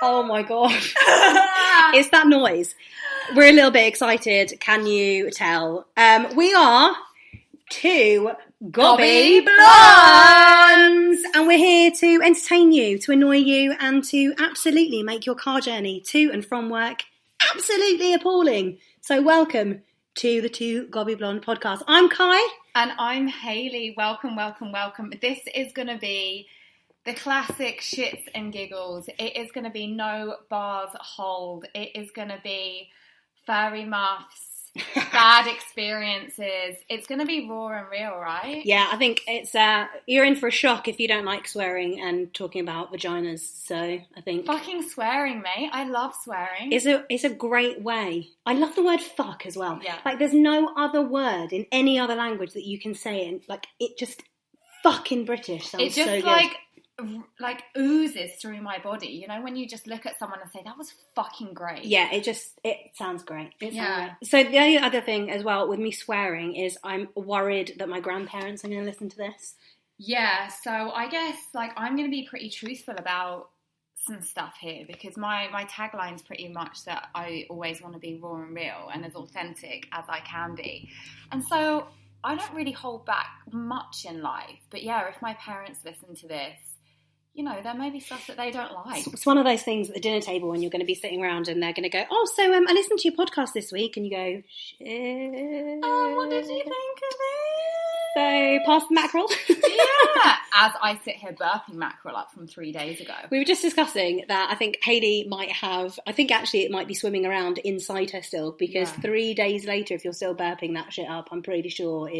Oh my god. It's that noise. We're a little bit excited, can you tell? We are two Gobby Blondes, and we're here to entertain you, to annoy you, and to absolutely make your car journey to and from work absolutely appalling. So welcome to the Two Gobby Blonde podcast. I'm Kai. And I'm Hayley. Welcome, welcome, welcome. This is going to be the classic shits and giggles. It is going to be no bars hold. It is going to be furry muffs, bad experiences. It's going to be raw and real, right? Yeah, I think it's you're in for a shock if you don't like swearing and talking about vaginas. So I think fucking swearing, mate. I love swearing. It's a great way. I love the word fuck as well. Yeah. Like there's no other word in any other language that you can say it in. Like it just fucking British sounds so good. It just like oozes through my body, you know, when you just look at someone and say that was fucking great. Yeah, it sounds great. So the only other thing as well with me swearing is I'm worried that my grandparents are going to listen to this. Yeah, so I guess like I'm going to be pretty truthful about some stuff here because my tagline's pretty much that I always want to be raw and real and as authentic as I can be, and so I don't really hold back much in life. But yeah, if my parents listen to this, you know, there may be stuff that they don't like. It's one of those things at the dinner table when you're going to be sitting around and they're going to go, oh, so I listened to your podcast this week, and you go, shit. What did you think of it? So, pass the mackerel. Yeah, as I sit here burping mackerel up from 3 days ago. We were just discussing that I think Hayley might have, I think actually it might be swimming around inside her still, because 3 days later, if you're still burping that shit up, I'm pretty sure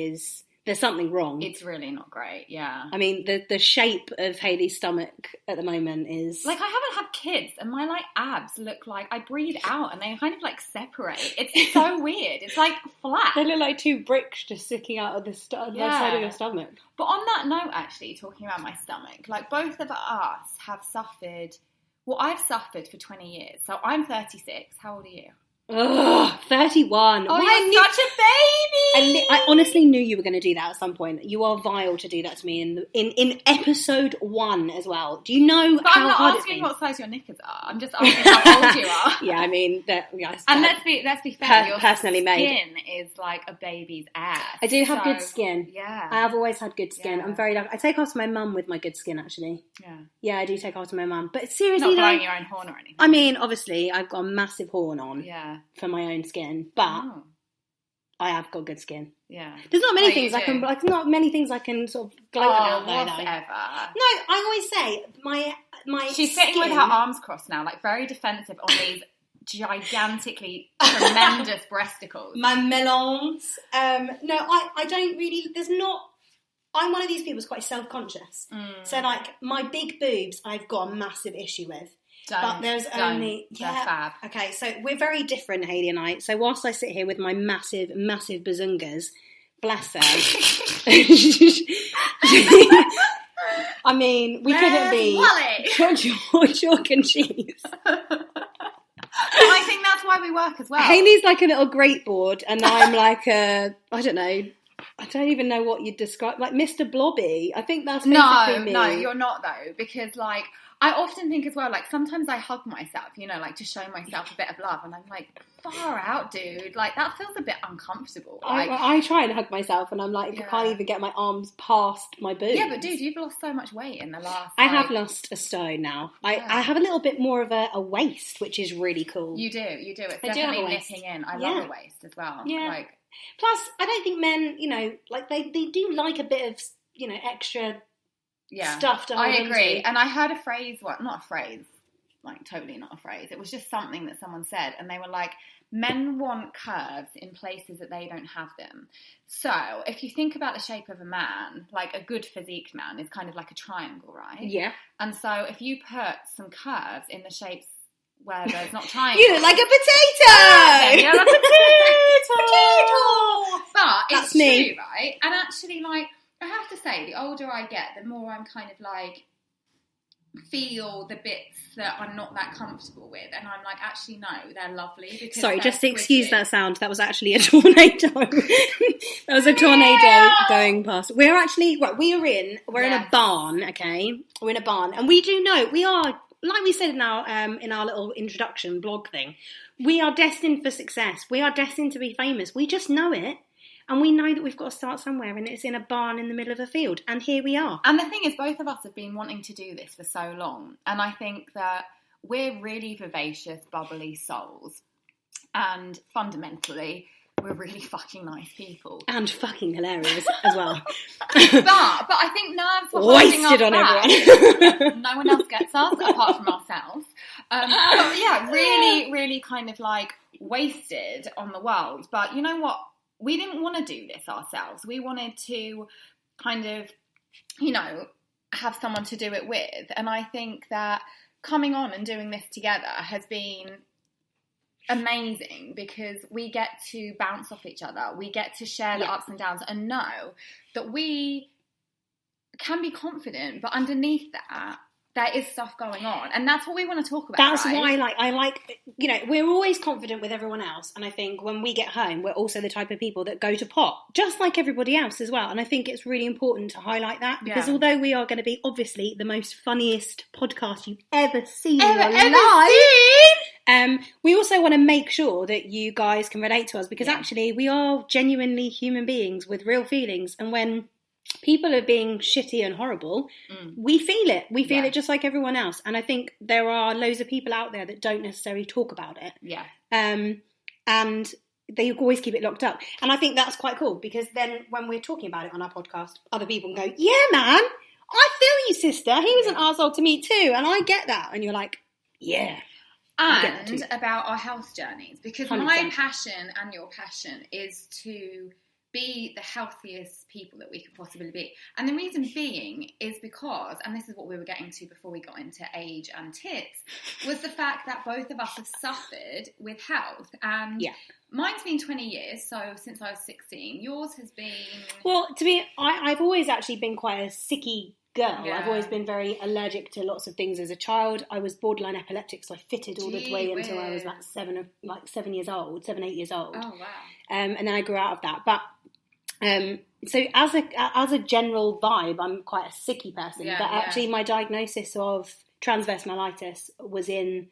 there's something wrong. It's really not great, yeah. I mean, the shape of Hayley's stomach at the moment is... Like, I haven't had kids, and my, like, abs look like... I breathe out, and they kind of, like, separate. It's so weird. It's, like, flat. They look like two bricks just sticking out of the side of your stomach. But on that note, actually, talking about my stomach, like, both of us have suffered... Well, I've suffered for 20 years. So I'm 36. How old are you? Ugh, 31. Oh, you're such a baby! I honestly knew you were going to do that at some point. You are vile to do that to me in episode 1 as well. Do you know how hard it's been? I'm not asking what size your knickers are. I'm just asking how old you are. Yeah, I mean, and let's be fair. Your personally skin is like a baby's ass. I do have good skin. Yeah, I have always had good skin. Yeah. I'm very lucky. I take after my mum with my good skin, actually. Yeah, I do take after my mum. But seriously, not blowing your own horn or anything. I mean, obviously, I've got a massive horn on. Yeah. For my own skin, but I have got good skin. Yeah, there's not many things I can, like, not many things I can sort of gloat about. Whatever. No, I always say my. She's sitting with her arms crossed now, like very defensive on these gigantically tremendous breasticles. My melons. No, I don't really. There's not. I'm one of these people who's quite self-conscious. So like my big boobs, I've got a massive issue with. But there's only... They're fab. Okay, so we're very different, Hayley and I. So whilst I sit here with my massive, massive bazungas, bless her. I mean, we couldn't be chalk and cheese. I think that's why we work as well. Hayley's like a little grate board, and I'm like I don't know. I don't even know what you'd describe, like Mr. Blobby. I think that's basically me. No, you're not though, because like I often think as well, like sometimes I hug myself, you know, like to show myself a bit of love, and I'm like, far out, dude. Like that feels a bit uncomfortable. Like, I try and hug myself, and I'm like, I can't even get my arms past my boobs. Yeah, but dude, you've lost so much weight in the last. I have lost a stone now. I have a little bit more of a waist, which is really cool. You do. It's definitely nipping in. I love a waist as well. Yeah. Like, plus, I don't think men, you know, like they do like a bit of, you know, extra. Stuff to hold I agree. onto. And I heard a phrase, not a phrase, like totally not a phrase. It was just something that someone said, and they were like, men want curves in places that they don't have them. So if you think about the shape of a man, like a good physique man is kind of like a triangle, right? Yeah. And so if you put some curves in the shapes where there's not triangles. You look like a potato! You're a potato! But that's it's me. true, right? And actually, like, I have to say, the older I get, the more I'm kind of like feel the bits that I'm not that comfortable with, and I'm like, actually no, they're lovely. Because sorry, just to excuse that sound, that was actually a tornado. That was a tornado going past. We're in a barn, okay? We're in a barn, and we do know we are like we said in our little introduction blog thing, we are destined for success. We are destined to be famous. We just know it. And we know that we've got to start somewhere, and it's in a barn in the middle of a field. And here we are. And the thing is, both of us have been wanting to do this for so long. And I think that we're really vivacious, bubbly souls. And fundamentally, we're really fucking nice people. And fucking hilarious as well. but I think nerves were holding us on back. everyone. No one else gets us apart from ourselves. But yeah, really, really kind of like wasted on the world. But you know what? We didn't want to do this ourselves. We wanted to kind of, you know, have someone to do it with. And I think that coming on and doing this together has been amazing because we get to bounce off each other. We get to share the ups and downs and know that we can be confident, but underneath that, there is stuff going on, and that's what we want to talk about. That's right? why, I like, you know, we're always confident with everyone else, and I think when we get home, we're also the type of people that go to pot, just like everybody else as well. And I think it's really important to highlight that because although we are going to be obviously the most funniest podcast you've ever seen in your life, we also want to make sure that you guys can relate to us because actually we are genuinely human beings with real feelings, and when people are being shitty and horrible, we feel it. We feel it just like everyone else. And I think there are loads of people out there that don't necessarily talk about it. Yeah. And they always keep it locked up. And I think that's quite cool because then when we're talking about it on our podcast, other people can go, yeah, man, I feel you, sister. He was an arsehole to me too. And I get that. And you're like, yeah. And about our health journeys because 100%. My passion and your passion is to be the healthiest people that we could possibly be. And the reason being is because, and this is what we were getting to before we got into age and tits, was the fact that both of us have suffered with health. And mine's been 20 years, so since I was 16. Yours has been... Well, I've always actually been quite a sicky girl. Yeah. I've always been very allergic to lots of things as a child. I was borderline epileptic, so I fitted all the way until I was like 8 years old. Oh, wow. And then I grew out of that. But so as a general vibe, I'm quite a sicky person. But actually, my diagnosis of transverse myelitis was in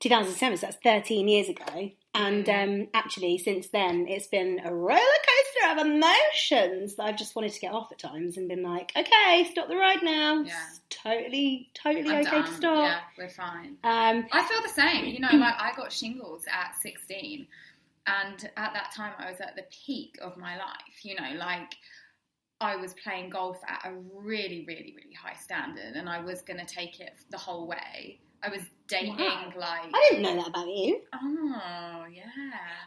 2007, so that's 13 years ago. And actually, since then, it's been a roller coaster of emotions that I've just wanted to get off at times and been like, okay, stop the ride now. Yeah. It's totally okay to stop. Yeah, we're fine. I feel the same. You know, like I got shingles at 16. And at that time, I was at the peak of my life. You know, like I was playing golf at a really, really, really high standard. And I was going to take it the whole way. I was dating, like... I didn't know that about you. Oh, yeah.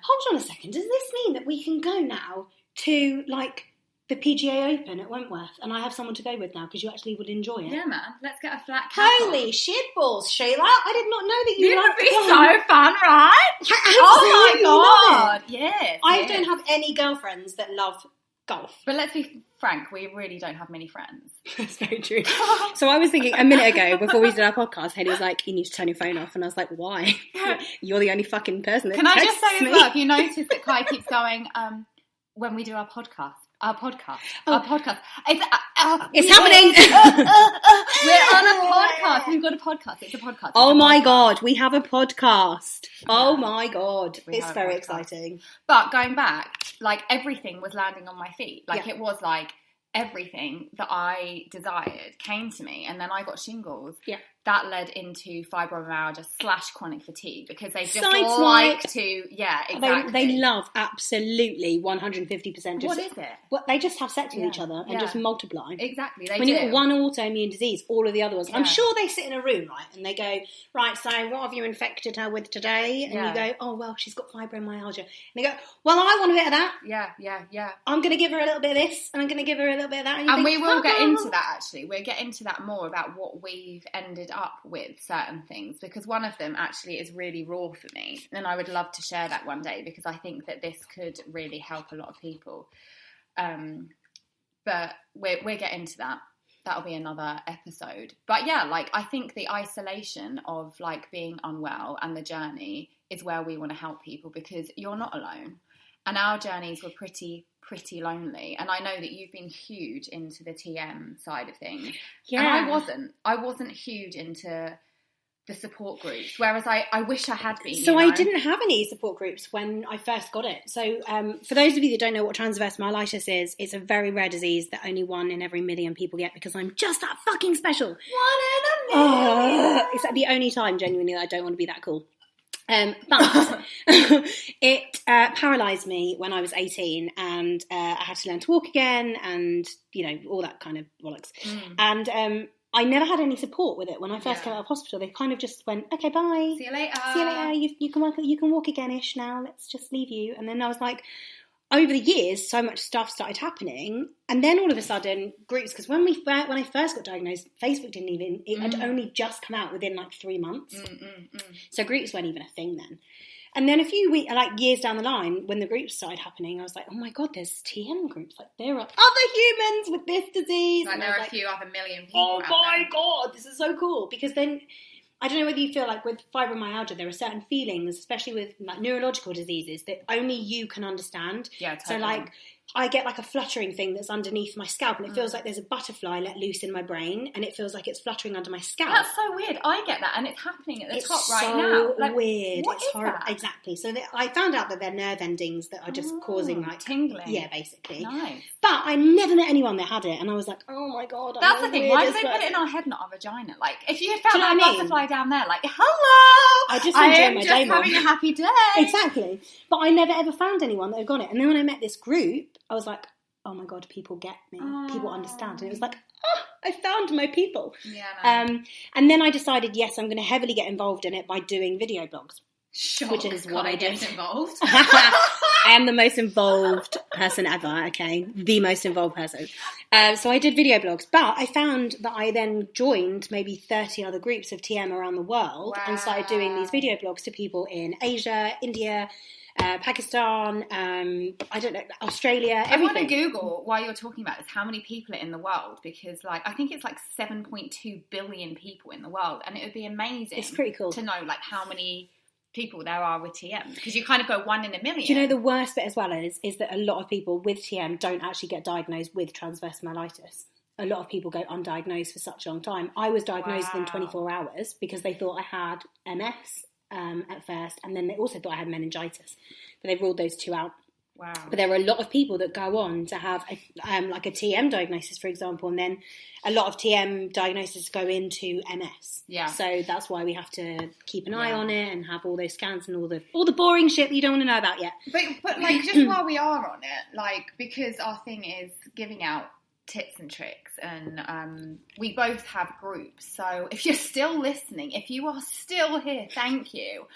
Hold on a second. Does this mean that we can go now to, like, the PGA Open at Wentworth and I have someone to go with now because you actually would enjoy it? Yeah, man. Let's get a flat cap. Holy shitballs, Sheila. I did not know that you loved it. It would be so fun, right? Oh, my God. Yes. I don't have any girlfriends that love golf. But let's be frank, we really don't have many friends. That's very true. So I was thinking a minute ago, before we did our podcast, Haley was like, you need to turn your phone off. And I was like, why? You're the only fucking person that Can I just say as well, if you notice that Kai keeps going, when we do our podcast. It's happening. We're on a podcast. We've got a podcast. It's a podcast. Oh my God, we have a podcast. Oh my God. It's very exciting. But going back, like everything was landing on my feet. Like it was like everything that I desired came to me. And then I got shingles. Yeah. That led into fibromyalgia / chronic fatigue because they just like to, exactly. They love absolutely 150%. What is it? Well, they just have sex with each other and just multiply. Exactly, when you've got one autoimmune disease, all of the other ones, I'm sure they sit in a room, right, and they go, right, so what have you infected her with today? And you go, oh, well, she's got fibromyalgia. And they go, well, I want a bit of that. Yeah. I'm going to give her a little bit of this, and I'm going to give her a little bit of that. And we will get into that, actually. We'll get into that more about what we've ended up with certain things, because one of them actually is really raw for me, and I would love to share that one day because I think that this could really help a lot of people. But we'll get into that. That'll be another episode. But yeah, like I think the isolation of like being unwell and the journey is where we want to help people because you're not alone. And our journeys were pretty lonely. And I know that you've been huge into the TM side of things. Yeah. And I wasn't huge into the support groups, whereas I wish I had been. So I didn't have any support groups when I first got it. So for those of you that don't know what transverse myelitis is, it's a very rare disease that only 1 in every million people get because I'm just that fucking special. 1 in a million. It's like the only time, genuinely, that I don't want to be that cool. But it paralysed me when I was 18 and I had to learn to walk again and, all that kind of bollocks. And I never had any support with it. When I first came out of hospital, they kind of just went, okay, bye. See you later. See you later. You can walk again-ish now. Let's just leave you. And then I was like, over the years, so much stuff started happening. And then all of a sudden, groups, because when I first got diagnosed, Facebook didn't even, it had only just come out within like 3 months. So groups weren't even a thing then. And then a few weeks, like years down the line, when the groups started happening, I was like, oh my God, there's TM groups. Like, there are other humans with this disease. Like, there are a few other million people oh out my there. God, this is so cool. Because then, I don't know whether you feel like with fibromyalgia, there are certain feelings, especially with like neurological diseases, that only you can understand. Yeah, totally. So like, I get like a fluttering thing that's underneath my scalp and it feels like there's a butterfly let loose in my brain and it feels like it's fluttering under my scalp. That's so weird. I get that and it's happening at the top right now. It's so weird. What it's is horrible. that? Exactly. So I found out that they're nerve endings that are just causing like... tingling. Yeah, basically. Nice. But I never met anyone that had it and I was like, oh my God. That's the thing. Why do they put it in our head, not our vagina? Like, if you found that butterfly down there, like, hello! I am just having a happy day. Exactly. But I never ever found anyone that had got it. And then when I met this group, I was like, oh my God, people get me. People understand. And it was like, I found my people. Yeah. No. And then I decided, yes, I'm going to heavily get involved in it by doing video blogs. Shock. Which is what I did. Get involved. I am the most involved person ever, okay? The most involved person. So I did video blogs, but I found that I then joined maybe 30 other groups of TM around the world and started doing these video blogs to people in Asia, India, Pakistan, I don't know, Australia, everything. I want to Google, while you're talking about this, how many people are in the world, because like I think it's like 7.2 billion people in the world, and it would be amazing. It's pretty cool to know like how many people there are with TM, because you kind of go 1 in a million. Do you know the worst bit as well is that a lot of people with TM don't actually get diagnosed with transverse myelitis. A lot of people go undiagnosed for such a long time. I was diagnosed within 24 hours because they thought I had MS at first, and then they also thought I had meningitis, but they ruled those two out. Wow. But there are a lot of people that go on to have like a TM diagnosis, for example, and then a lot of TM diagnoses go into MS. Yeah. So that's why we have to keep an eye on it and have all those scans and all the boring shit that you don't want to know about yet. But like, just while we are on it, like, because our thing is giving out tips and tricks, and we both have groups, so if you're still listening, if you are still here, thank you.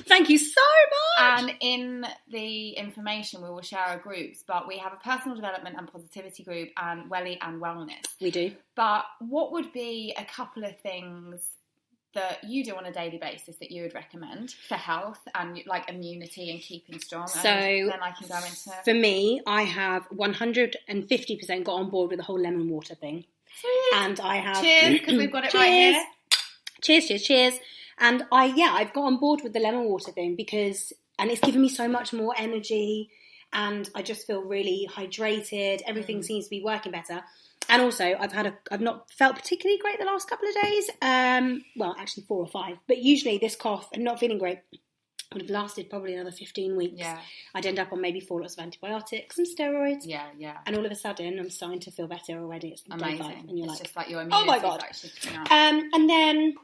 Thank you so much. And in the information we will share our groups, but we have a personal development and positivity group and welly and wellness. We do. But what would be a couple of things that you do on a daily basis that you would recommend for health and like immunity and keeping strong? So and then I can go into... For me, I have 150% got on board with the whole lemon water thing. Sweet. And I have... Cheers, because we've got it right here. Cheers. And I've got on board with the lemon water thing because... And it's given me so much more energy and I just feel really hydrated. Everything seems to be working better. And also, I've not felt particularly great the last couple of days. Well, actually 4 or 5. But usually this cough and not feeling great would have lasted probably another 15 weeks. Yeah. I'd end up on maybe 4 lots of antibiotics, some steroids. Yeah. And all of a sudden, I'm starting to feel better already. It's amazing. Day 5, and you're it's like, just like your immunity. Oh my God. And then,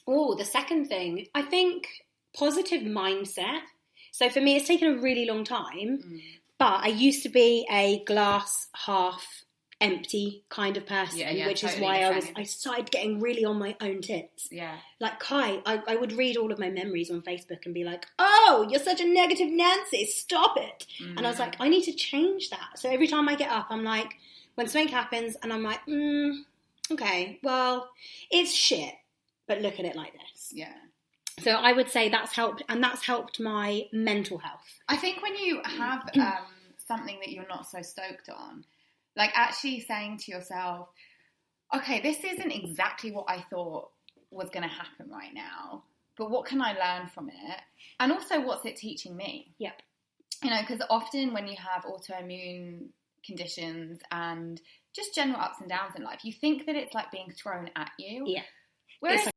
the second thing, I think positive mindset. So for me, it's taken a really long time. But I used to be a glass half empty kind of person, which totally is why I started getting really on my own tits. Yeah. Like Kai, I would read all of my memories on Facebook and be like, oh, you're such a negative Nancy, stop it. And I was like, I need to change that. So every time I get up, I'm like, when something happens and I'm like, okay, well, it's shit, but look at it like this. Yeah. So I would say that's helped, and that's helped my mental health. I think when you have something that you're not so stoked on, like actually saying to yourself, okay, this isn't exactly what I thought was going to happen right now, but what can I learn from it? And also, what's it teaching me? Yep. You know, because often when you have autoimmune conditions and just general ups and downs in life, you think that it's like being thrown at you. Yeah. Whereas